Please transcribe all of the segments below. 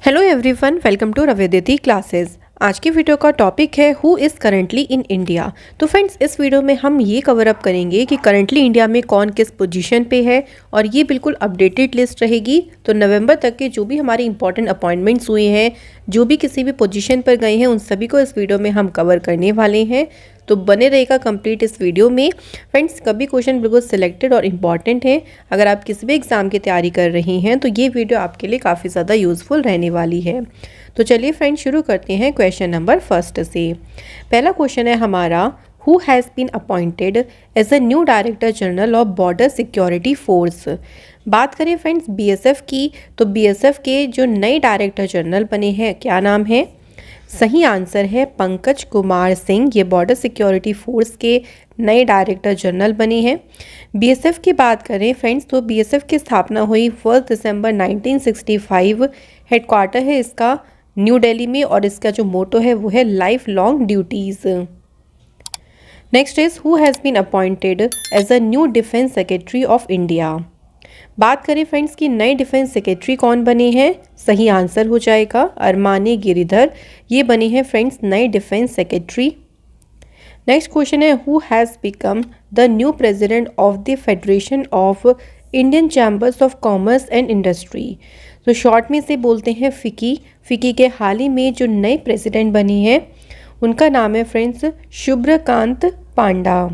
Hello everyone, welcome to रवेदिति classes. आज की वीडियो का टॉपिक है who is currently in India. तो फ्रेंड्स, इस वीडियो में हम ये कवर अप करेंगे कि करंटली इंडिया में कौन किस पोजीशन पे है और ये बिल्कुल अपडेटेड लिस्ट रहेगी। तो नवंबर तक के जो भी हमारे इंपॉर्टेंट अपॉइंटमेंट्स हुए हैं, जो भी किसी भी पोजीशन पर गए हैं, उन सभी को इस वीडियो में हम कवर करने वाले हैं। तो बने रहेगा कंप्लीट इस वीडियो में। फ्रेंड्स, कभी क्वेश्चन बिल्कुल सिलेक्टेड और इम्पॉर्टेंट है। अगर आप किसी भी एग्ज़ाम की तैयारी कर रही हैं तो ये वीडियो आपके लिए काफ़ी ज़्यादा यूज़फुल रहने वाली है। तो चलिए फ्रेंड्स, शुरू करते हैं क्वेश्चन नंबर फर्स्ट से। पहला क्वेश्चन है हमारा, who has been appointed as a new director general of border security force. बात करें फ्रेंड्स बीएसएफ की, तो बीएसएफ के जो नए डायरेक्टर जनरल बने हैं, क्या नाम है? सही आंसर है पंकज कुमार सिंह। ये बॉर्डर सिक्योरिटी फोर्स के नए डायरेक्टर जनरल बने हैं। बीएसएफ की बात करें फ्रेंड्स, तो बीएसएफ की स्थापना हुई 1 दिसंबर 1965। हेडक्वार्टर है इसका न्यू दिल्ली में और इसका जो मोटो है वो है life long duties. Next is, who has been appointed as a new defence secretary of India. बात करें फ्रेंड्स कि नए डिफेंस सेक्रेटरी कौन बने हैं? सही आंसर हो जाएगा अरमानी गिरिधर। ये बने हैं फ्रेंड्स नए डिफेंस सेक्रेटरी। नेक्स्ट क्वेश्चन है, who has become the new president of the federation of Indian chambers of commerce and industry. तो शॉर्ट में से बोलते हैं फिकी। फिकी के हाल ही में जो नए प्रेसिडेंट बने हैं उनका नाम है फ्रेंड्स शुभ्रकांत पांडा।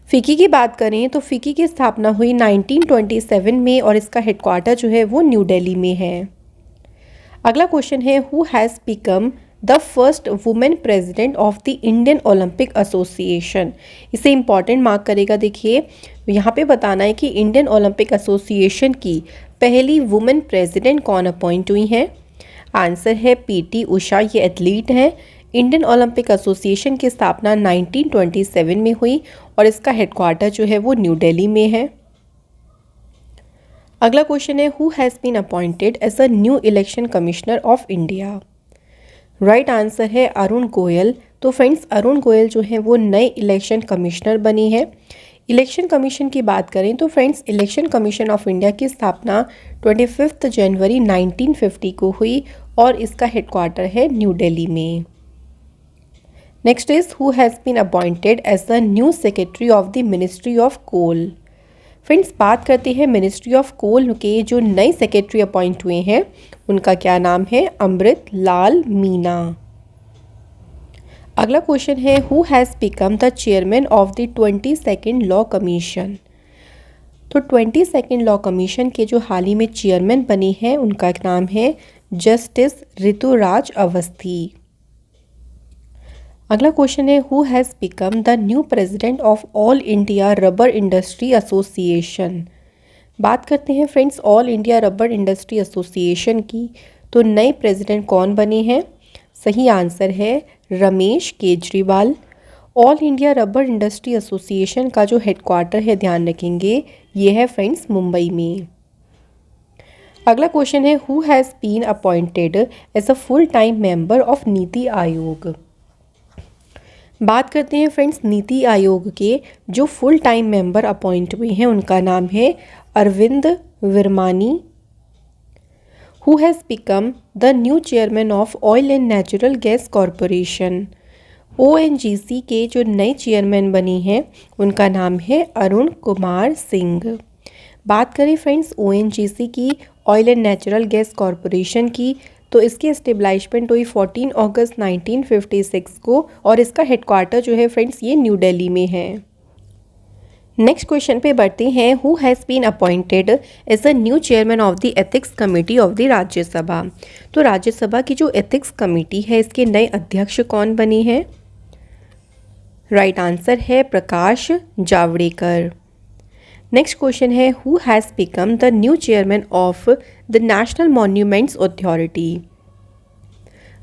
फिकी की बात करें तो फिकी की स्थापना हुई 1927 में और इसका हेडक्वार्टर जो है वो न्यू दिल्ली में है। अगला क्वेश्चन है, who has become the first women president of the Indian Olympic association. इसे इंपॉर्टेंट मार्क करेगा। देखिए यहाँ पे बताना है कि इंडियन ओलंपिक एसोसिएशन की पहली वुमेन प्रेसिडेंट कौन अपॉइंट हुई हैं। आंसर है पीटी उषा। ये एथलीट हैं। इंडियन ओलंपिक एसोसिएशन की स्थापना 1927 में हुई और इसका हेडक्वार्टर जो है वो न्यू दिल्ली में है। अगला क्वेश्चन है, who has been appointed as a new election commissioner of India. Right answer है अरुण गोयल। तो फ्रेंड्स, अरुण गोयल जो है वो नए इलेक्शन कमिश्नर बनी है। इलेक्शन कमीशन की बात करें तो friends, election commission of India की स्थापना 25 जनवरी 1950 को हुई और इसका हेडक्वार्टर है न्यू दिल्ली में। Next is, who has been appointed as the new secretary of the ministry of coal. Friends, बात करते हैं मिनिस्ट्री ऑफ कोल के जो नए सेक्रेटरी अपॉइंट हुए हैं उनका क्या नाम है? अमृत लाल मीना। अगला क्वेश्चन है, who has become the chairman of the 22nd law commission. तो 22nd लॉ कमीशन के जो हाल ही में चेयरमैन बने हैं उनका नाम है जस्टिस ऋतुराज अवस्थी। अगला क्वेश्चन है, who has become the new president of all India rubber industry association. बात करते हैं friends all India rubber industry association की। तो नए प्रेसिडेंट कौन बने हैं? सही आंसर है Ramesh Kejriwal. All India rubber industry association का जो हेडक्वार्टर है, ध्यान रखेंगे, ये है फ्रेंड्स मुंबई में। अगला क्वेश्चन है, who has been appointed as a full time member of NITI Aayog. बात करते हैं फ्रेंड्स नीति आयोग के जो फुल टाइम मेंबर अपॉइंट हुए हैं उनका नाम है Arvind Virmani. Who has become the new chairman of oil and natural gas corporation. ONGC के जो नए चेयरमैन बने हैं उनका नाम है अरुण कुमार सिंह। बात करें फ्रेंड्स ओएनजीसी की, oil and natural gas corporation की, तो इसकी एस्टेब्लिशमेंट हुई 14 अगस्त 1956 को और इसका हेडक्वार्टर जो है फ्रेंड्स ये न्यू दिल्ली में है। नेक्स्ट क्वेश्चन पे बढ़ते हैं, who has been appointed as a new chairman of the ethics committee of the Rajya Sabha. तो राज्यसभा की जो एथिक्स कमेटी है इसके नए अध्यक्ष कौन बने हैं? राइट आंसर है प्रकाश जावड़ेकर। नेक्स्ट क्वेश्चन है, who has become the new chairman of the national monuments authority.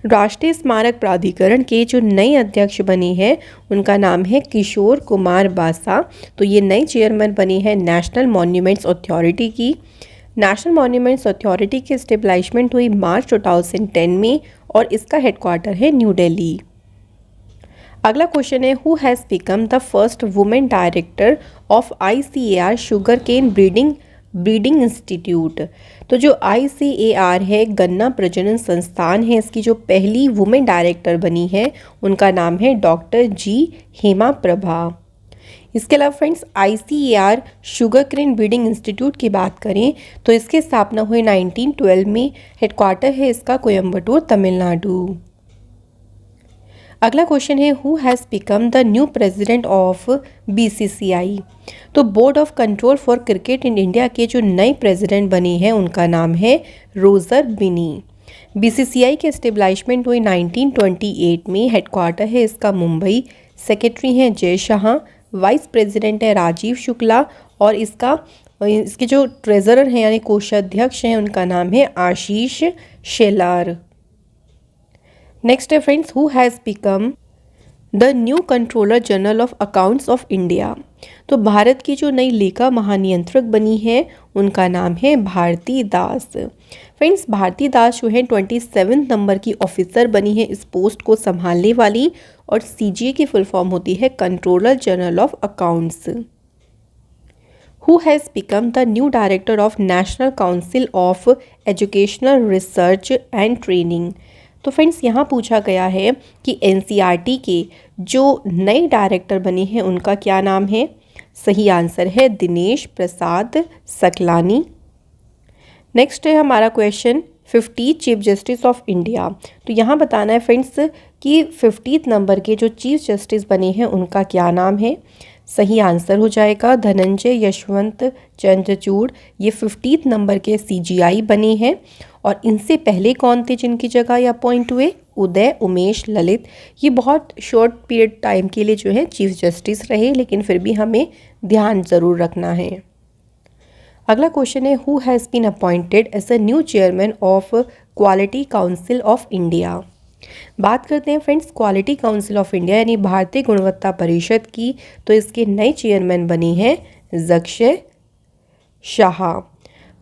राष्ट्रीय स्मारक प्राधिकरण के जो नए अध्यक्ष बने हैं उनका नाम है किशोर कुमार बासा। तो ये नए चेयरमैन बने हैं नेशनल मॉन्यूमेंट्स अथॉरिटी की। नेशनल मॉन्यूमेंट्स अथॉरिटी की एस्टेब्लिशमेंट हुई मार्च 2010 में और इसका हेडक्वार्टर है न्यू दिल्ली। अगला क्वेश्चन है, who has become the first women director of ICAR sugar cane breeding breeding institute. तो जो ICAR है गन्ना प्रजनन संस्थान है, इसकी जो पहली वुमेन डायरेक्टर बनी है उनका नाम है डॉक्टर जी हेमा प्रभा। इसके अलावा friends ICAR sugar crane breeding institute की बात करें तो इसकी स्थापना हुई 1912 में। हेडक्वार्टर है इसका कोयम्बटूर तमिलनाडु। अगला क्वेश्चन है who has become the new president of BCCI। तो board of control for cricket in India के जो नए प्रेसिडेंट बने हैं उनका नाम है रोजर बिनी। BCCI के स्टेब्लिशमेंट हुई 1928 में। हेडक्वार्टर है इसका मुंबई। सेक्रेटरी हैं जय शाह। वाइस प्रेसिडेंट है राजीव शुक्ला और इसके जो ट्रेजरर हैं यानी कोषाध्यक्ष हैं उनका नाम है आशीष शेलार। नेक्स्ट है friends who has become the new controller general of accounts of India. तो भारत की जो नई लेखा महानियंत्रक बनी है उनका नाम है भारती दास। फ्रेंड्स भारती दास जो है 27 नंबर की ऑफिसर बनी है इस पोस्ट को संभालने वाली, और CGA की फुल फॉर्म होती है controller general of accounts. Who has become the new director of national council of educational research and training. तो फ्रेंड्स यहाँ पूछा गया है कि NCERT के जो नए डायरेक्टर बने हैं उनका क्या नाम है। सही आंसर है दिनेश प्रसाद सकलानी। नेक्स्ट है हमारा question 50 chief justice of India. तो यहाँ बताना है फ्रेंड्स कि 50 नंबर के जो चीफ जस्टिस बने हैं उनका क्या नाम है। सही आंसर हो जाएगा धनंजय यशवंत चंद्रचूड़। ये 50 नंबर के CGI बने हैं। और इनसे पहले कौन थे जिनकी जगह ये अपॉइंट हुए? उदय उमेश ललित। ये बहुत शॉर्ट पीरियड टाइम के लिए जो है चीफ जस्टिस रहे, लेकिन फिर भी हमें ध्यान ज़रूर रखना है। अगला क्वेश्चन है who has been appointed as a new chairman of quality council of India. बात करते हैं friends quality council of India यानी भारतीय गुणवत्ता परिषद की। तो इसके नए चेयरमैन बनी हैं Jakshay Shah.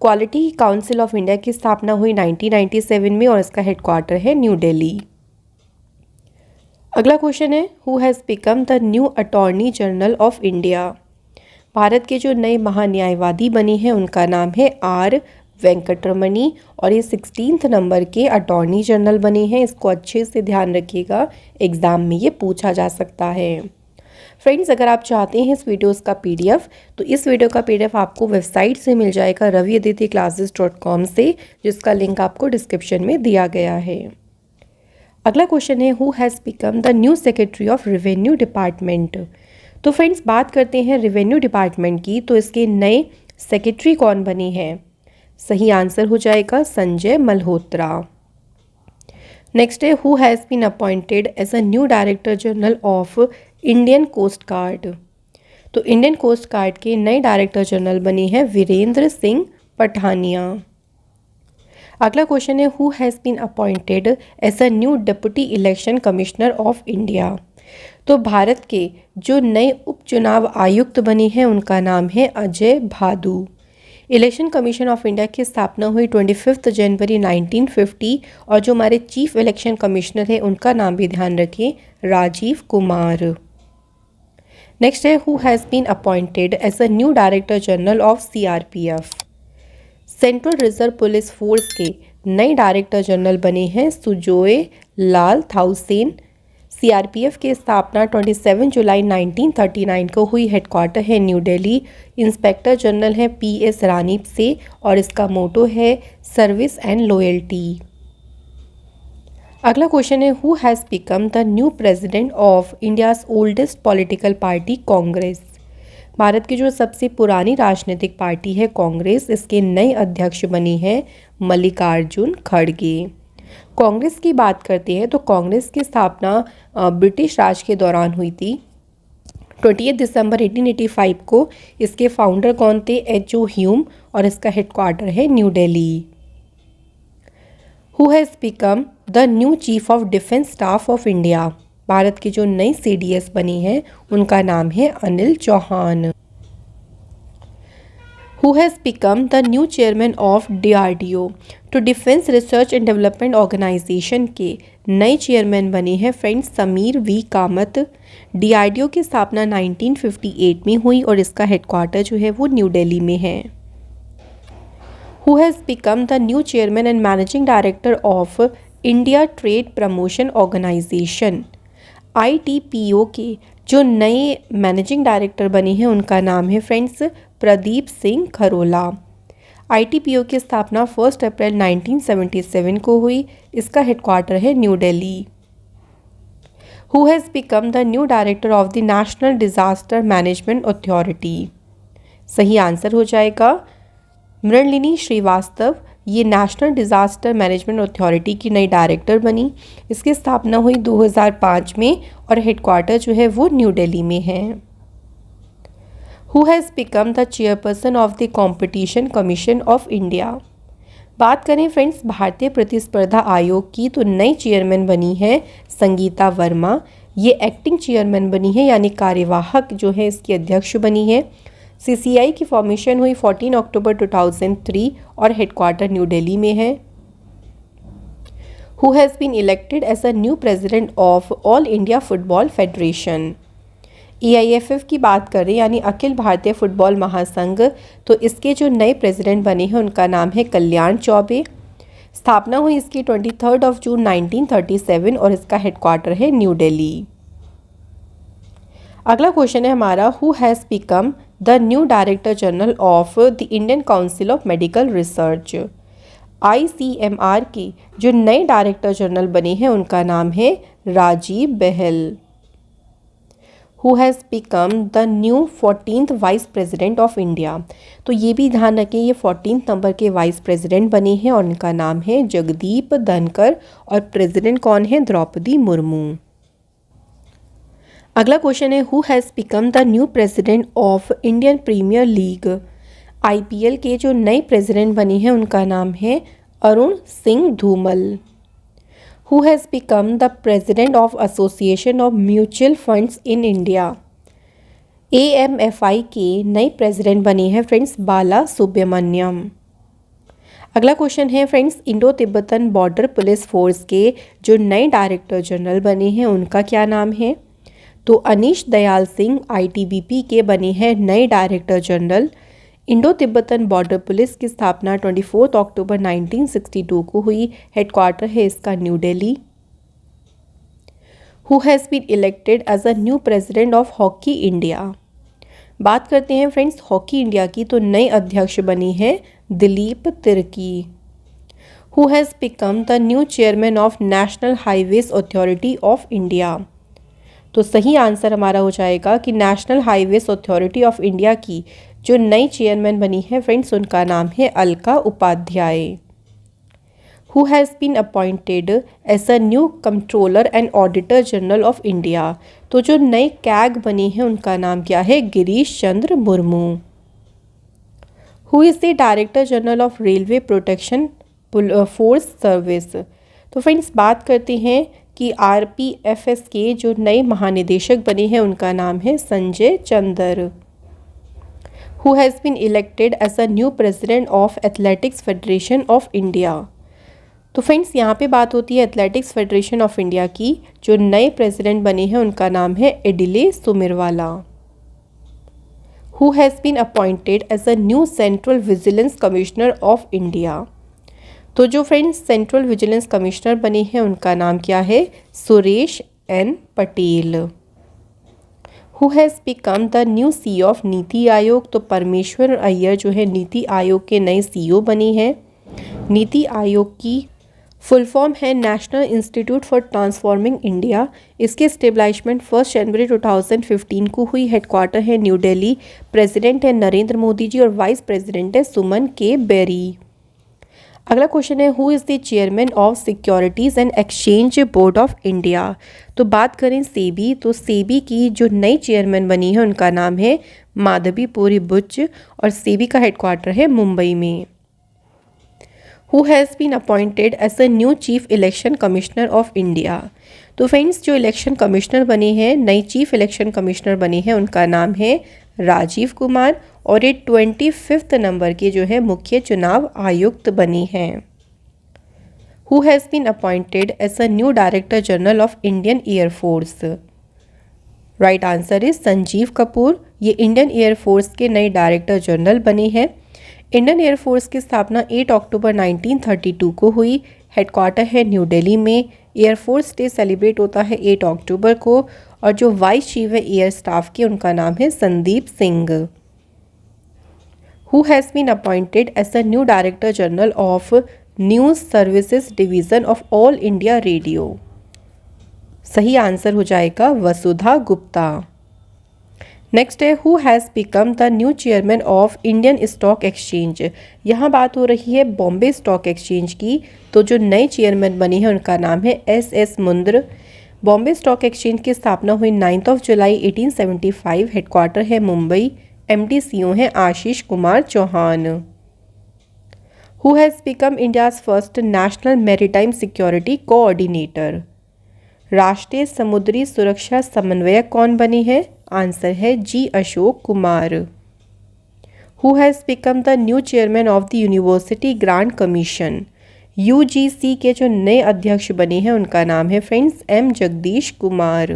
Quality council of India की स्थापना हुई 1997 में और इसका हेडक्वार्टर है न्यू दिल्ली। अगला क्वेश्चन है who has become the new attorney general of India. Bharat के जो नए महान्यायवादी बने हैं उनका नाम है R वेंकटरमणी और ये 16th नंबर के अटॉर्नी जनरल बने हैं। इसको अच्छे से ध्यान रखिएगा, एग्ज़ाम में ये पूछा जा सकता है। फ्रेंड्स अगर आप चाहते हैं इस वीडियोस का PDF तो इस वीडियो का PDF आपको वेबसाइट से मिल जाएगा raviaditiclasses.com से, जिसका लिंक आपको डिस्क्रिप्शन में दिया गया है। अगला क्वेश्चन है who has become the new secretary of revenue department. तो फ्रेंड्स बात करते हैं रेवेन्यू डिपार्टमेंट की। तो इसके नए सेक्रेटरी कौन बने हैं? सही आंसर हो जाएगा संजय मल्होत्रा। नेक्स्ट है who has been appointed as a new director general of Indian coast guard. तो इंडियन कोस्ट गार्ड के नए डायरेक्टर जनरल बने हैं वीरेंद्र सिंह पठानिया। अगला क्वेश्चन है who has been appointed as a new deputy election commissioner of India. तो भारत के जो नए उपचुनाव आयुक्त बने हैं उनका नाम है अजय भादु। इलेक्शन कमीशन ऑफ इंडिया की स्थापना हुई 25 जनवरी 1950 और जो हमारे चीफ इलेक्शन कमिश्नर हैं उनका नाम भी ध्यान रखें राजीव कुमार। नेक्स्ट है who has been appointed as a new director general of CRPF। Central reserve police force के नए डायरेक्टर जनरल बने हैं सुजोय लाल थाउसेन। CRPF की स्थापना 27 जुलाई 1939 को हुई। हेडक्वार्टर है न्यू दिल्ली। इंस्पेक्टर जनरल है PS रानीप से और इसका मोटो है सर्विस एंड लॉयल्टी। अगला क्वेश्चन है who has become the new president of India's oldest political party Congress. Bharat की जो सबसे पुरानी राजनीतिक पार्टी है कांग्रेस, इसके नए अध्यक्ष बनी है मल्लिकार्जुन खड़गे। कांग्रेस की बात करते हैं तो कांग्रेस की स्थापना ब्रिटिश राज के दौरान हुई थी 28 दिसंबर 1885 को। इसके फाउंडर कौन थे? H.O. ह्यूम और इसका हेडक्वार्टर है new Delhi. Who has become the new chief of defence staff of India. Bharat की जो नई CDS बनी है उनका नाम है Anil Chauhan. Who has become the new chairman of DRDO। तो defence research and development organisation के नए चेयरमैन बने हैं friends Sameer V Kamat. DRDO की स्थापना 1958 में हुई और इसका हेडक्वार्टर जो है वो न्यू दिल्ली में है। Who has become the new chairman and managing director of India trade promotion organisation. ITPO के जो नए मैनेजिंग डायरेक्टर बने हैं उनका नाम है फ्रेंड्स प्रदीप सिंह खरोला। ITPO की स्थापना 1 अप्रैल 1977 को हुई। इसका हेडक्वार्टर है new Delhi. Who has become the new director of the national disaster management authority. सही आंसर हो जाएगा मृणलिनी श्रीवास्तव। ये नेशनल डिजास्टर मैनेजमेंट अथॉरिटी की नई डायरेक्टर बनी। इसकी स्थापना हुई 2005 में और हेडक्वार्टर जो है वो न्यू दिल्ली में है। Who has become the chairperson of the competition commission of India. बात करें फ्रेंड्स भारतीय प्रतिस्पर्धा आयोग की तो नई चेयरमैन बनी है संगीता वर्मा। ये एक्टिंग चेयरमैन बनी है यानी कार्यवाहक जो है इसकी अध्यक्ष बनी है। CCI की फॉर्मेशन हुई 14 अक्टूबर 2003 और हेडक्वार्टर न्यू दिल्ली में है। Who has been elected as a new president of all India football federation. AIFF की बात करें यानी अखिल भारतीय फुटबॉल महासंघ तो इसके जो नए प्रेसिडेंट बने हैं उनका नाम है कल्याण चौबे। स्थापना हुई इसकी 23 जून 1937 और इसका हेडक्वार्टर है न्यू दिल्ली। अगला क्वेश्चन है हमारा who has become the new director general of the Indian council of medical research. ICMR के जो नए डायरेक्टर जनरल बने हैं उनका नाम है Rajiv Bahl. Who has become the new 14th vice president of India. तो ये भी ध्यान रखें ये 14th नंबर के वाइस प्रेसिडेंट बने हैं और उनका नाम है जगदीप धनकर और प्रेसिडेंट कौन है द्रौपदी मुर्मू। अगला क्वेश्चन है who has become the new president of Indian premier league. IPL के जो नए प्रेसिडेंट बने हैं उनका नाम है Arun Singh Dhumal. Who has become the president of association of mutual funds in India. AMFI के नए प्रेसिडेंट बने हैं फ्रेंड्स बाला सुब्रमण्यम। अगला क्वेश्चन है friends Indo Tibetan border police force के जो नए डायरेक्टर जनरल बने हैं उनका क्या नाम है। तो अनीश दयाल सिंह ITBP के बने हैं नए director general. Indo Tibetan border police की स्थापना 24 अक्टूबर 1962 को हुई। हेडक्वार्टर है इसका new Delhi. Who has been elected as a new president of hockey India. बात करते हैं फ्रेंड्स हॉकी इंडिया की तो नए अध्यक्ष बने हैं Dilip Tirkey. Who has become the new chairman of national highways authority of India. तो सही आंसर हमारा हो जाएगा कि national highways authority of India की जो नई चेयरमैन बनी है फ्रेंड्स उनका नाम है Alka Upadhyay. Who has been appointed as a new controller and auditor general of India. तो जो नए कैग बने हैं उनका नाम क्या है Girish Chandra Murmu. Who is the director general of railway protection force service. तो फ्रेंड्स बात करते हैं कि RPFS के जो नए महानिदेशक बने हैं उनका नाम है Sanjay Chander. Who has been elected as a new president of athletics federation of India. तो फ्रेंड्स यहाँ पे बात होती है एथलेटिक्स फेडरेशन ऑफ इंडिया की। जो नए प्रेसिडेंट बने हैं उनका नाम है Adille Sumariwalla. Who has been appointed as a new central vigilance commissioner of India. तो जो फ्रेंड्स सेंट्रल विजिलेंस कमिश्नर बने हैं उनका नाम क्या है Suresh N Patel. Who has become the new CEO of NITI आयोग। तो परमेश्वर अय्यर जो है नीति आयोग के नए CEO बने हैं। नीति आयोग की फुल फॉर्म है national institute for transforming India. इसके स्टेब्लिशमेंट 1 जनवरी 2015 को हुई। हेडक्वार्टर है न्यू दिल्ली। प्रेसिडेंट है नरेंद्र मोदी जी और वाइस प्रेसिडेंट है सुमन के बेरी। अगला क्वेश्चन है who is the chairman of securities and exchange board of India. तो बात करें सेबी तो सेबी की जो नई चेयरमैन बनी है उनका नाम है माधवीपुरी बुच और सेबी का हेडक्वार्टर है मुंबई में। Who has been appointed as a new chief election commissioner of India. तो फ्रेंड्स जो इलेक्शन कमिश्नर बने हैं नई चीफ इलेक्शन कमिश्नर बने हैं उनका नाम है राजीव कुमार और ये 25 नंबर के जो है मुख्य चुनाव आयुक्त बने हैं। Who has been appointed as a new director general of Indian air force. Right answer is Sanjeev Kapoor. ये इंडियन एयरफोर्स के नए डायरेक्टर जनरल बने हैं। इंडियन एयरफोर्स की स्थापना 8 अक्टूबर 1932 को हुई। हेडक्वार्टर है न्यू दिल्ली में। एयरफोर्स डे सेलिब्रेट होता है 8 अक्टूबर को और जो वाइस चीफ है एयर स्टाफ के उनका नाम है Sandeep Singh. Who has been appointed as the new director general of news services division of all India Radio. सही आंसर हो जाएगा वसुधा गुप्ता। नेक्स्ट है who has become the new chairman of Indian stock exchange. यहाँ बात हो रही है बॉम्बे स्टॉक एक्सचेंज की। तो जो नए चेयरमैन बने हैं उनका नाम है एस मुंद्र। बॉम्बे स्टॉक एक्सचेंज की स्थापना हुई 9 जुलाई 1875। हेडक्वार्टर है मुंबई। एमडी सीईओ हैं Ashish Kumar Chauhan. Who has become India's first national maritime security coordinator. राष्ट्रीय समुद्री सुरक्षा समन्वयक कौन बने हैं? आंसर है G Ashok Kumar. Who has become the new chairman of the university grant commission. UGC के जो नए अध्यक्ष बने हैं उनका नाम है friends M Jagdish Kumar.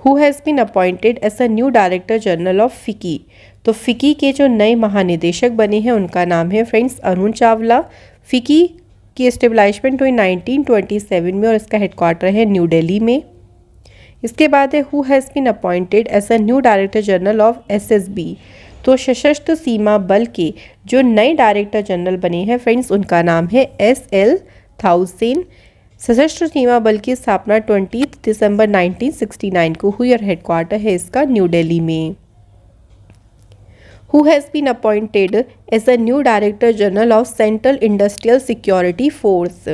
Who has been appointed as a new director general of FICCI. तो फिकी के जो नए महानिदेशक बने हैं उनका नाम है फ्रेंड्स अरुण चावला। फिकी की एस्टेब्लिशमेंट हुई 1927 में और इसका हेडक्वार्टर है न्यू दिल्ली में। इसके बाद है who has been appointed as a new director general of SSB. तो सशस्त्र सीमा बल के जो नए डायरेक्टर जनरल बने हैं फ्रेंड्स उनका नाम है एसएल थाउसेन। सशस्त्र सीमा बल की स्थापना 20 दिसंबर 1969 को हुई और हेडक्वार्टर है इसका न्यू दिल्ली में। Who has been appointed as a new Director General of Central Industrial Security Force।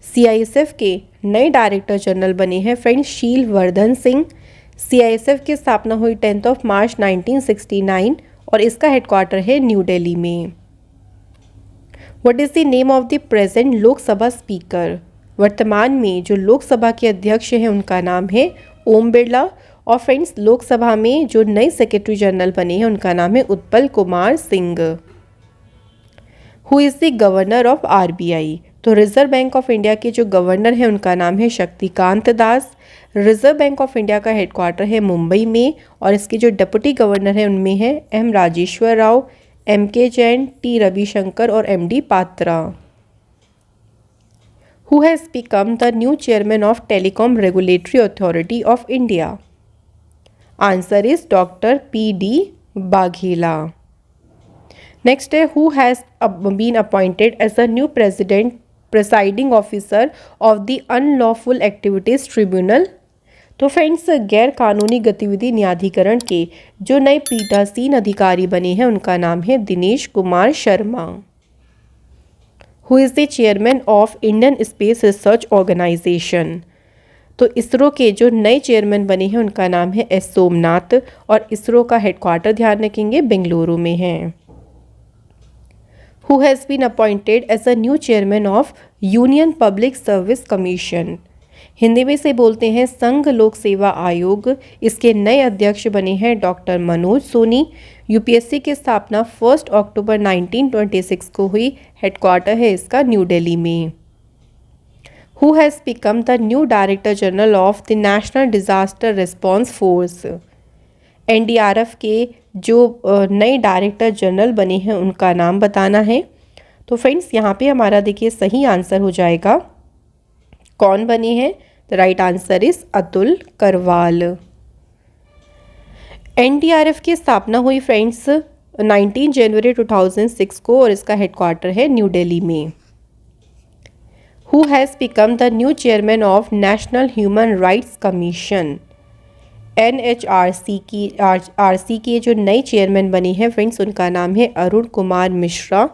CISF के नए डायरेक्टर जनरल बने हैं फ्रेंड्स शील वर्धन सिंह। CISF की स्थापना हुई 10 मार्च 1969 और इसका हेडक्वार्टर है न्यू दिल्ली में। What is the name of the present Lok Sabha speaker. वर्तमान में जो लोकसभा के अध्यक्ष हैं उनका नाम है ओम बिरला। और फ्रेंड्स लोकसभा में जो नए सेक्रेटरी जनरल बने हैं उनका नाम है Utpal Kumar Singh. Who is the governor of RBI. तो रिजर्व बैंक ऑफ इंडिया के जो गवर्नर हैं उनका नाम है Shaktikanta Das. Reserve bank of India का हेडक्वार्टर है मुंबई में और इसके जो डिप्टी गवर्नर हैं उनमें है एम राजेश्वर राव, एम के जैन, टी रविशंकर और MD Patra. Who has become the new chairman of telecom regulatory authority of India. Answer is doctor P D. Baghela. Next है who has been appointed as a new presiding officer of the unlawful activities tribunal. तो friends गैर कानूनी गतिविधि न्यायाधिकरण के जो नए पीठासीन अधिकारी बने हैं उनका नाम है Dinesh Kumar Sharma. Who is the chairman of Indian space research organisation. तो इसरो के जो नए चेयरमैन बने हैं उनका नाम है एस सोमनाथ और इसरो का हेडक्वार्टर ध्यान रखेंगे बेंगलुरु में है। Who has been appointed as a new chairman of union public service commission. Hindi में से बोलते हैं संघ लोक सेवा आयोग। इसके नए अध्यक्ष बने हैं डॉक्टर मनोज सोनी। यूपीएससी की स्थापना 1 अक्टूबर 1926 को हुई। हेडक्वार्टर है इसका न्यू दिल्ली में। Who has become the new Director General of the National Disaster Response Force। NDRF के जो नए डायरेक्टर जनरल बने हैं उनका नाम बताना है। तो फ्रेंड्स यहाँ पे हमारा देखिए सही आंसर हो जाएगा कौन बने हैं। The right answer is Atul Karwal. NDRF की स्थापना हुई फ्रेंड्स 19 जनवरी 2006 को और इसका हेडक्वार्टर है न्यू दिल्ली में। Who has become the new chairman of National Human Rights Commission। NHRC के जो नए चेयरमैन बने हैं फ्रेंड्स उनका नाम है Arun Kumar Mishra.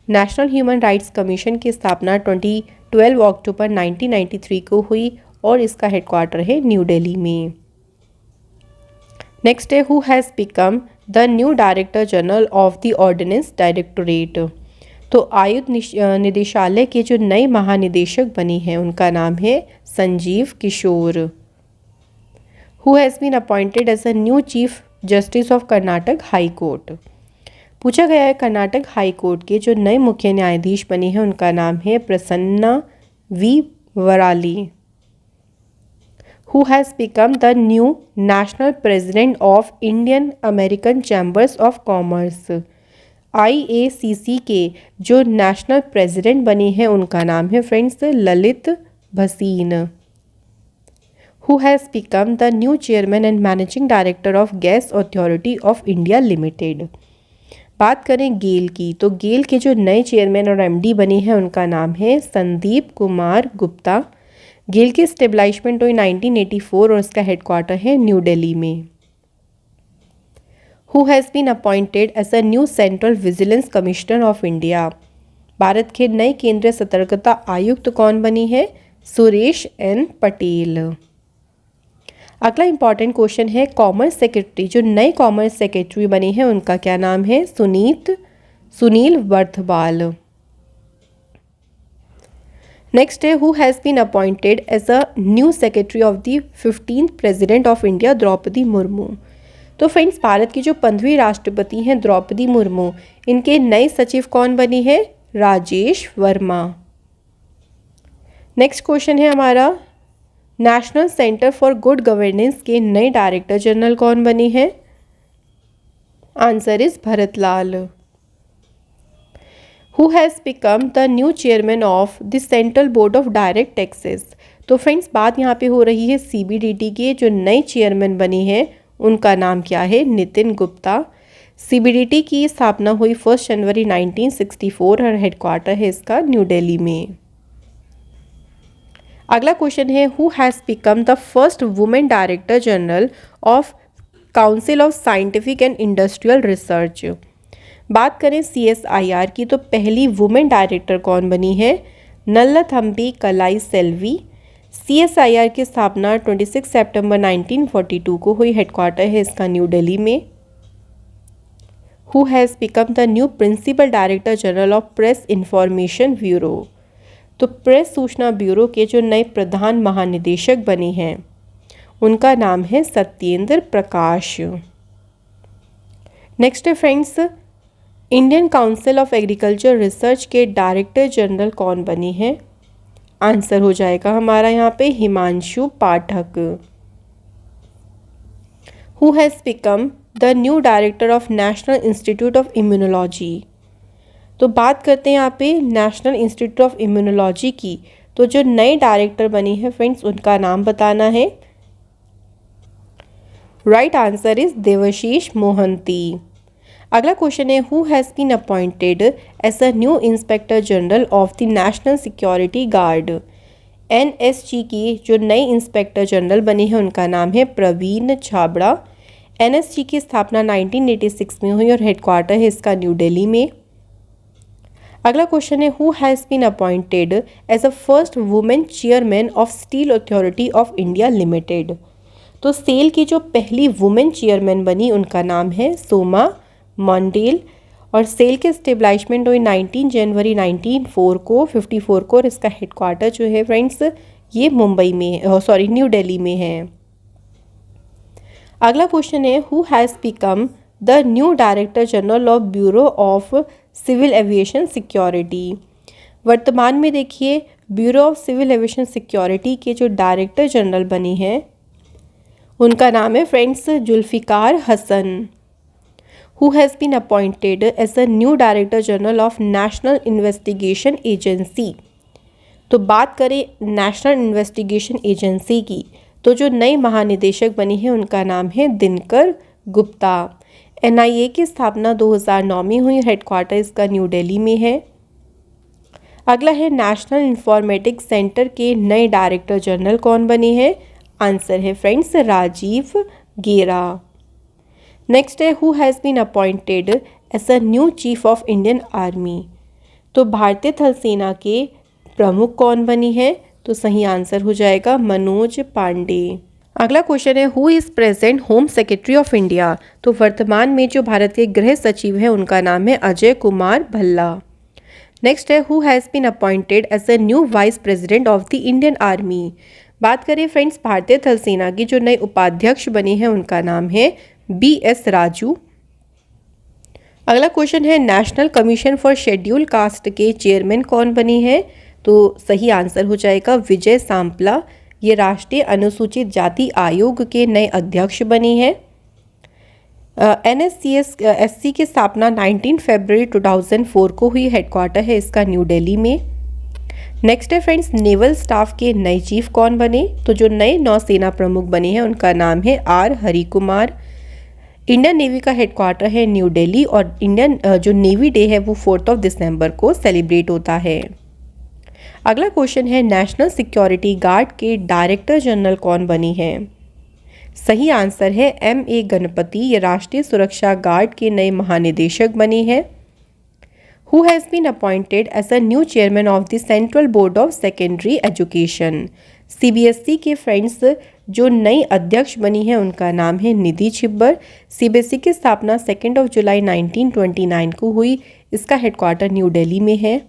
National human rights commission की स्थापना 12 अक्टूबर 1993 को हुई और इसका हेडक्वार्टर है न्यू दिल्ली में। नेक्स्ट है who has become the new director general of the ordnance directorate. तो आयुध निदेशालय के जो नए महानिदेशक बने हैं उनका नाम है Sanjeev Kishore. Who has been appointed as a new chief justice of Karnataka high court. पूछा गया है कर्नाटक हाई कोर्ट के जो नए मुख्य न्यायाधीश बने हैं उनका नाम है Prasanna V Varali. Who has become the new national president of Indian American chambers of commerce. IACC के जो नेशनल प्रेसिडेंट बनी है उनका नाम है friends Lalit Bhasin. Who has become the new chairman and managing director of gas authority of India limited. बात करें गेल की, तो गेल के जो नए चेयरमैन और MD बने हैं उनका नाम है संदीप कुमार गुप्ता। गेल की स्टेबलाइजमेंट हुई 1984 और उसका हेडक्वार्टर है न्यू दिल्ली में। Who has been appointed as a new central vigilance commissioner of India. Bharat के नए केंद्रीय सतर्कता आयुक्त कौन बनी है? सुरेश N पटेल। अगला इंपॉर्टेंट क्वेश्चन है कॉमर्स सेक्रेटरी, जो नए कॉमर्स सेक्रेटरी बने हैं उनका क्या नाम है? सुनील वर्धवाल। नेक्स्ट है who has been appointed as a new secretary of the 15th president of India Draupadi Murmu. तो फ्रेंड्स भारत की जो 15वीं राष्ट्रपति हैं द्रौपदी मुर्मू, इनके नए सचिव कौन बनी है? राजेश वर्मा। नेक्स्ट क्वेश्चन है हमारा national centre for good governance के नए डायरेक्टर जनरल कौन बने हैं? Answer is Bharat Lal. Who has become the new chairman of the central board of direct taxes. तो फ्रेंड्स बात यहाँ पे हो रही है CBDT के जो नए चेयरमैन बने हैं उनका नाम क्या है? नितिन गुप्ता। CBDT की स्थापना हुई 1 जनवरी 1964 और हेडक्वार्टर है इसका न्यू दिल्ली में। अगला क्वेश्चन है who has become the first women director general of council of scientific and industrial research. बात करें CSIR की, तो पहली वुमेन डायरेक्टर कौन बनी है? नल्लथम्बी कलाई सेल्वी। CSIR की स्थापना 26 सितंबर 1942 को हुई, हेडक्वार्टर है इसका न्यू दिल्ली में। Who has become the new principal director general of press information bureau. तो प्रेस सूचना ब्यूरो के जो नए प्रधान महानिदेशक बने हैं उनका नाम है सत्येंद्र प्रकाश। नेक्स्ट है friends Indian council of agriculture research के डायरेक्टर जनरल कौन बने हैं? आंसर हो जाएगा हमारा यहाँ पे Himanshu Pathak. Who has become the new director of national institute of immunology. तो बात करते हैं यहाँ पे नेशनल इंस्टीट्यूट ऑफ इम्यूनोलॉजी की, तो जो नए डायरेक्टर बने हैं फ्रेंड्स उनका नाम बताना है। Right answer is Debashish Mohanty. अगला क्वेश्चन है who has been appointed as a new inspector general of the national security guard. NSG की जो नए इंस्पेक्टर जनरल बने हैं उनका नाम है प्रवीण छाबड़ा। NSG की स्थापना 1986 में हुई और हेडक्वार्टर है इसका न्यू दिल्ली में। अगला क्वेश्चन है who has been appointed as a first women chairman of steel authority of India limited. तो सेल की जो पहली वुमेन चेयरमैन बनी उनका नाम है सोमा मंडेल और सेल के स्टेबलाइजमेंट हुई 19 जनवरी 1954 को और इसका हेडक्वार्टर जो है फ्रेंड्स ये मुंबई में न्यू दिल्ली में है। अगला क्वेश्चन है who has become the new director general of bureau of civil aviation security. वर्तमान में देखिए bureau of civil aviation security के जो डायरेक्टर जनरल बने हैं उनका नाम है friends Zulfiqar Hasan. Who has been appointed as a new director general of national investigation agency. तो बात करें नेशनल इन्वेस्टिगेशन एजेंसी की, तो जो नए महानिदेशक बने हैं उनका नाम है दिनकर गुप्ता। NIA की स्थापना 2009 में हुई, हेडक्वार्टर इसका न्यू दिल्ली में है। अगला है नेशनल इंफॉर्मेटिक्स सेंटर के नए डायरेक्टर जनरल कौन बने हैं? आंसर है फ्रेंड्स राजीव गेरा। नेक्स्ट है who has been appointed as a new chief of Indian army. तो भारतीय थल सेना के प्रमुख कौन बनी है? तो सही आंसर हो जाएगा मनोज पांडे। अगला क्वेश्चन है who is present home secretary of India. तो वर्तमान में जो भारत के गृह सचिव हैं उनका नाम है अजय कुमार भल्ला। नेक्स्ट है who has been appointed as a new vice president of the Indian army. बात करें फ्रेंड्स भारतीय थल सेना के जो नए उपाध्यक्ष बने हैं उनका नाम है BS राजू। अगला क्वेश्चन है national commission for schedule caste के चेयरमैन कौन बनी है? तो सही आंसर हो जाएगा विजय सांपला। ये राष्ट्रीय अनुसूचित जाति आयोग के नए अध्यक्ष बने हैं। NSCS की स्थापना 19 फरवरी 2004 को हुई। हेडक्वार्टर है इसका न्यू दिल्ली में। नेक्स्ट है फ्रेंड्स, नेवल स्टाफ के नए चीफ कौन बने? तो जो नए नौसेना प्रमुख बने हैं उनका नाम है R Hari Kumar. Indian navy का हेडक्वार्टर है न्यू दिल्ली और इंडियन जो नेवी डे है वो 4 दिसंबर को सेलिब्रेट होता है। अगला क्वेश्चन है, नेशनल सिक्योरिटी गार्ड के डायरेक्टर जनरल कौन बनी है? सही आंसर है M.A. गणपति। ये राष्ट्रीय सुरक्षा गार्ड के नए महानिदेशक बनी है। Who has been appointed as a new chairman of the central board of secondary education? CBSE के फ्रेंड्स जो नई अध्यक्ष बनी है उनका नाम है निधि छिब्बर। CBSE की स्थापना 2 जुलाई 1929 को हुई। इसका हेडक्वार्टर न्यू दिल्ली में है।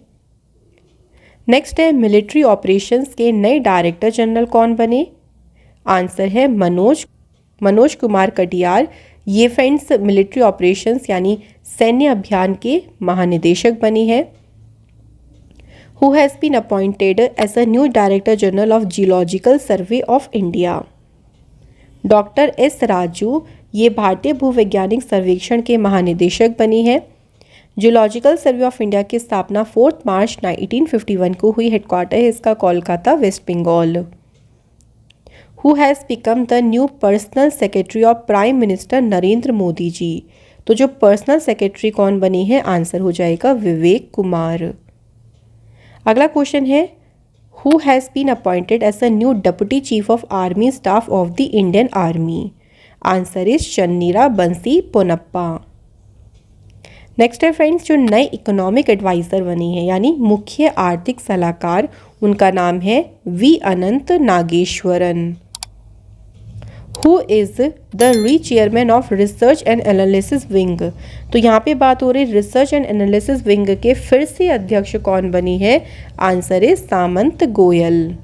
नेक्स्ट है, मिलिट्री ऑपरेशंस के नए डायरेक्टर जनरल कौन बने? आंसर है मनोज कुमार कटियार। ये फ्रेंड्स मिलिट्री ऑपरेशंस यानी सैन्य अभियान के महानिदेशक बनी है। Who has been appointed as a new director general of geological survey of India? Doctor S. Raju. ये भारतीय भूवैज्ञानिक सर्वेक्षण के महानिदेशक बनी है। जियोलॉजिकल सर्वे ऑफ इंडिया की स्थापना 4 मार्च 1951 को हुई। हेडक्वार्टर है इसका Kolkata, west Bengal. Who has become the new personal secretary of prime minister Narendra Modi ji? तो जो पर्सनल सेक्रेटरी कौन बनी है? आंसर हो जाएगा विवेक कुमार। अगला क्वेश्चन है, who has been appointed as a new deputy chief of army staff of the Indian army? Answer is Channira Bansi Ponnappa. Next है फ्रेंड्स, जो नए इकोनॉमिक एडवाइज़र बनी है यानी मुख्य आर्थिक सलाहकार, उनका नाम है V. Anant Nageswaran. Who is the re chairman of research and analysis wing? तो यहाँ पे बात हो रही रिसर्च एंड एनालिसिस विंग के फिर से अध्यक्ष कौन बनी है? Answer is Samant Goyal.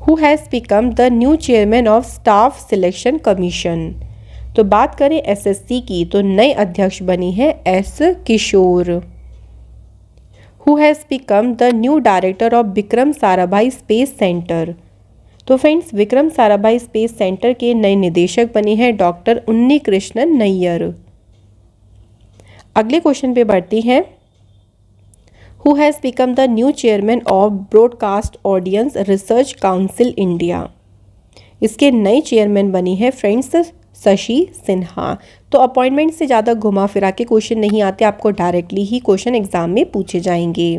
Who has become the new chairman of staff selection commission? तो बात करें SSC की तो नए अध्यक्ष बनी है S. Kishore. Who has become the new director of Vikram Sarabhai space centre? तो friends Vikram Sarabhai space centre के नए निदेशक बने हैं डॉक्टर उन्नी कृष्णन नैयर। अगले क्वेश्चन पे बढ़ती हैं, who has become the new chairman of broadcast audience research council India? इसके नए चेयरमैन बनी है फ्रेंड्स शशि सिन्हा। तो अपॉइंटमेंट से ज़्यादा घुमा फिरा के क्वेश्चन नहीं आते, आपको डायरेक्टली ही क्वेश्चन एग्जाम में पूछे जाएंगे।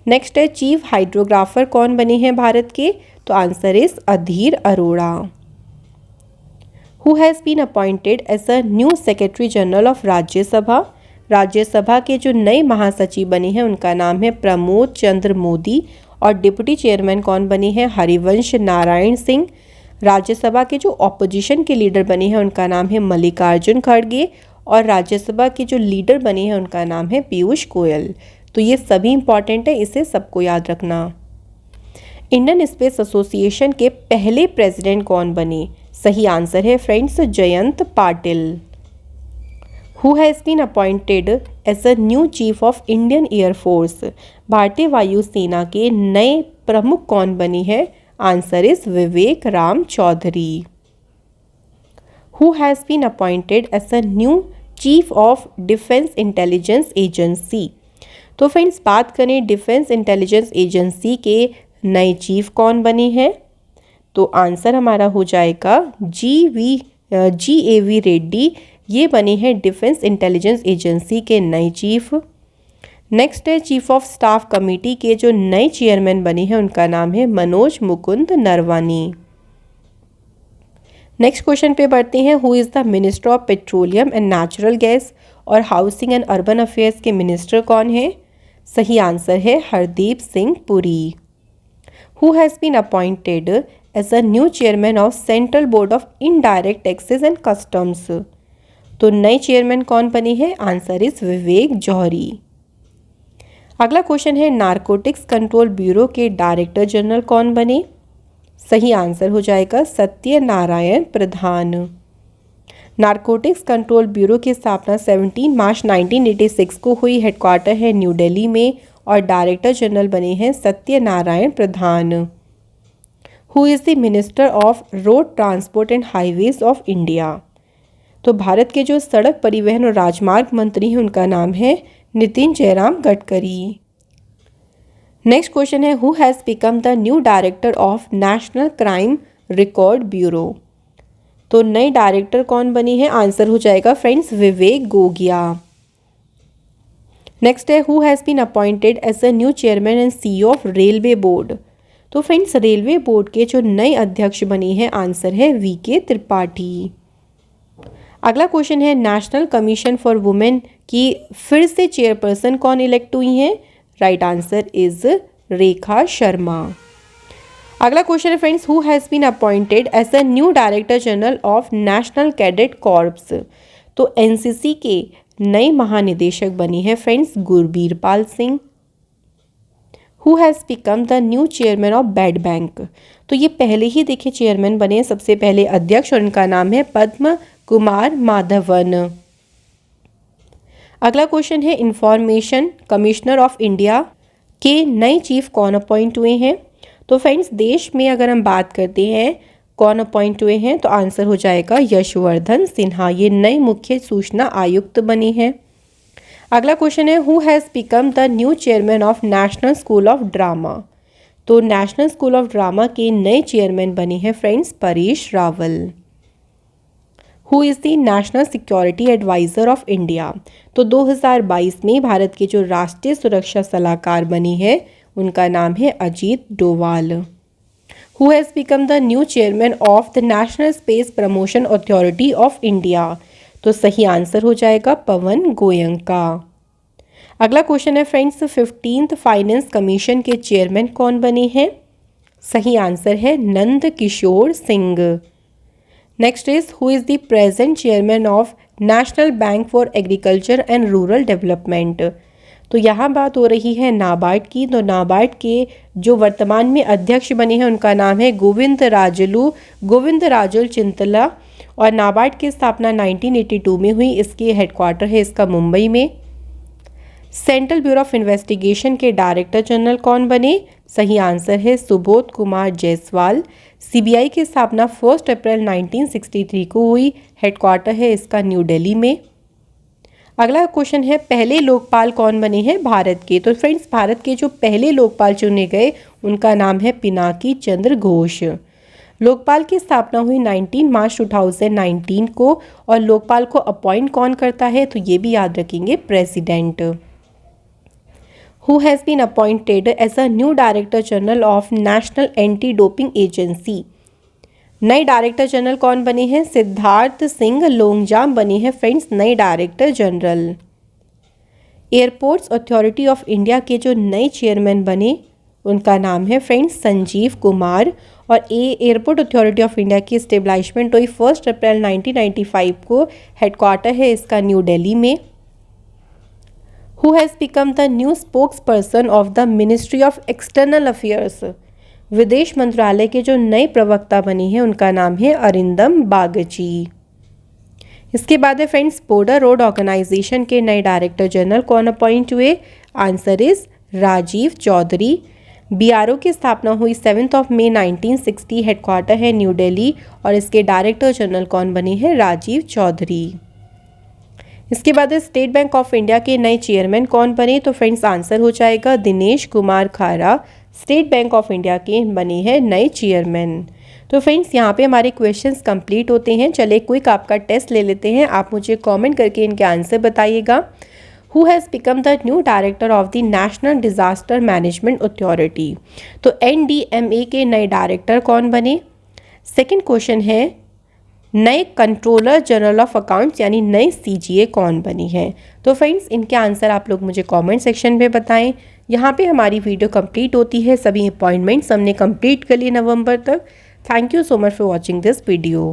नेक्स्ट है, चीफ हाइड्रोग्राफर कौन बने हैं भारत के? तो answer is Adhir Arora. Who has been appointed as a new secretary general of Rajya Sabha? Rajya Sabha के जो नए महासचिव बने हैं उनका नाम है प्रमोद चंद्र मोदी और डिप्टी चेयरमैन कौन बने हैं? हरिवंश नारायण सिंह। राज्यसभा के जो ऑपोजिशन के लीडर बने हैं उनका नाम है मल्लिकार्जुन खड़गे और राज्यसभा के जो लीडर बने हैं उनका नाम है पीयूष गोयल। तो ये सभी इंपॉर्टेंट है, इसे सबको याद रखना। इंडियन स्पेस एसोसिएशन के पहले प्रेसिडेंट कौन बने? सही आंसर है friends Jayant Patil. Who has been appointed as a new chief of Indian air force? भारतीय वायुसेना के नए प्रमुख कौन बनी है? Answer is Vivek Ram Chaudhari. Who has been appointed as a new chief of defence intelligence agency? तो फ्रेंड्स बात करें डिफेंस इंटेलिजेंस एजेंसी के नए चीफ कौन बने हैं? तो आंसर हमारा हो जाएगा GAV रेड्डी। ये बने हैं डिफेंस इंटेलिजेंस एजेंसी के नए चीफ। नेक्स्ट है, चीफ ऑफ स्टाफ कमेटी के जो नए चेयरमैन बने हैं उनका नाम है मनोज मुकुंद नरवानी। नेक्स्ट क्वेश्चन पे बढ़ते हैं, who is the minister of petroleum and natural gas और हाउसिंग एंड अर्बन अफेयर्स के मिनिस्टर कौन है? सही आंसर है Hardeep Singh Puri. Who has been appointed as a new chairman of central board of indirect taxes and customs? तो नए chairman कौन बने हैं? आंसर इज विवेक जौहरी। अगला क्वेश्चन है, नारकोटिक्स कंट्रोल ब्यूरो के डायरेक्टर जनरल कौन बने? सही आंसर हो जाएगा सत्यनारायण प्रधान। नारकोटिक्स कंट्रोल ब्यूरो की स्थापना 17 मार्च 1986 को हुई। हेडक्वार्टर है न्यू दिल्ली में और डायरेक्टर जनरल बने हैं Satyanarayan Pradhan. Who is the minister of road transport and highways of India? तो भारत के जो सड़क परिवहन और राजमार्ग मंत्री हैं उनका नाम है नितिन जयराम गडकरी। नेक्स्ट क्वेश्चन है, who has become the new director of national crime record bureau. तो नई डायरेक्टर कौन बनी है, आंसर हो जाएगा फ्रेंड्स विवेक गोगिया। नेक्स्ट है, who has been appointed as a new chairman and CEO of railway board. तो फ्रेंड्स रेलवे बोर्ड के जो नए अध्यक्ष बनी है, आंसर है वीके त्रिपाठी। अगला क्वेश्चन है, नेशनल कमीशन फॉर वुमेन की फिर से चेयरपर्सन कौन इलेक्ट हुई हैं। Right answer is Rekha Sharma. अगला क्वेश्चन है friends, who has been appointed as a new director general of national cadet corps. तो एनसीसी के नए महानिदेशक बनी है friends Gurbir Pal Singh. Who has become the new chairman of bad bank. तो ये पहले ही देखिए चेयरमैन बने हैं, सबसे पहले अध्यक्ष, और उनका नाम है पद्म कुमार माधवन। अगला क्वेश्चन है, इंफॉर्मेशन कमिश्नर ऑफ इंडिया के नए चीफ कौन अपॉइंट हुए हैं। तो फ्रेंड्स देश में अगर हम बात करते हैं कौन अपॉइंट हुए हैं, तो आंसर हो जाएगा यशवर्धन सिन्हा, ये नए मुख्य सूचना आयुक्त बने हैं। अगला क्वेश्चन है, who has become the new chairman of national school of drama. तो नेशनल स्कूल ऑफ ड्रामा के नए चेयरमैन बने हैं friends Paresh Rawal. Who is the national security adviser of India. तो 2022 में भारत के जो राष्ट्रीय सुरक्षा सलाहकार बनी है उनका नाम है Ajit Doval. Who has become the new chairman of the national space promotion authority of India. तो सही आंसर हो जाएगा पवन गोयंका। अगला क्वेश्चन है फ्रेंड्स, 15th फाइनेंस कमीशन के चेयरमैन कौन बने हैं। सही आंसर है Nand Kishore Singh. Next is, who is the present chairman of national bank for agriculture and rural development. तो यहाँ बात हो रही है नाबार्ड की। तो नाबार्ड के जो वर्तमान में अध्यक्ष बने हैं उनका नाम है गोविंद राजुल चिंतला, और नाबार्ड की स्थापना 1982 में हुई। इसकी हेडक्वार्टर है इसका मुंबई में। सेंट्रल ब्यूरो ऑफ इन्वेस्टिगेशन के डायरेक्टर जनरल कौन बने। सही आंसर है सुबोध कुमार जायसवाल। सीबीआई की स्थापना 1 अप्रैल 1963 को हुई। हेडक्वार्टर है इसका न्यू दिल्ली में। अगला क्वेश्चन है, पहले लोकपाल कौन बने हैं भारत के। तो फ्रेंड्स भारत के जो पहले लोकपाल चुने गए उनका नाम है पिनाकी चंद्र घोष। लोकपाल की स्थापना हुई 19 मार्च 2019 को, और लोकपाल को अपॉइंट कौन करता है, तो ये भी याद रखेंगे president. Who has been appointed as a new director general of national anti doping agency. नए डायरेक्टर जनरल कौन बने हैं, सिद्धार्थ सिंह लोंगजाम बने हैं फ्रेंड्स नए director general. Airports authority of India के जो नए चेयरमैन बने उनका नाम है फ्रेंड्स संजीव कुमार, और एयरपोर्ट अथॉरिटी ऑफ इंडिया की स्टेब्लिशमेंट हुई 1 अप्रैल 1995 को। हेडक्वार्टर है इसका न्यू दिल्ली में। Who has become the new spokes person of the ministry of external affairs. विदेश मंत्रालय के जो नए प्रवक्ता बनी है उनका नाम है अरिंदम बागची। इसके बाद है फ्रेंड्स, बॉर्डर रोड ऑर्गेनाइजेशन के नए डायरेक्टर जनरल कौन अपॉइंट हुए। Answer is Rajeev Chaudhary. BRO की स्थापना हुई 7 मई 1960। हेडक्वार्टर है न्यू दिल्ली, और इसके डायरेक्टर जनरल कौन बने हैं, राजीव चौधरी। इसके बाद स्टेट बैंक ऑफ इंडिया के नए चेयरमैन कौन बने। तो फ्रेंड्स आंसर हो जाएगा दिनेश कुमार खारा। स्टेट बैंक ऑफ इंडिया के बने हैं नए चेयरमैन। तो फ्रेंड्स यहाँ पे हमारे क्वेश्चंस कंप्लीट होते हैं। चले क्विक आपका टेस्ट ले लेते हैं। आप मुझे कमेंट करके इनके आंसर बताइएगा। Who has become the new director of the national disaster management authority. तो NDMA के नए डायरेक्टर कौन बने। सेकंड क्वेश्चन है, नए कंट्रोलर जनरल ऑफ अकाउंट्स यानी नए CGA कौन बनी है। तो फ्रेंड्स इनके आंसर आप लोग मुझे कमेंट सेक्शन में बताएं। यहाँ पे हमारी वीडियो कंप्लीट होती है। सभी अपॉइंटमेंट्स हमने कंप्लीट कर लिए नवंबर तक। Thank you so much for watching this video.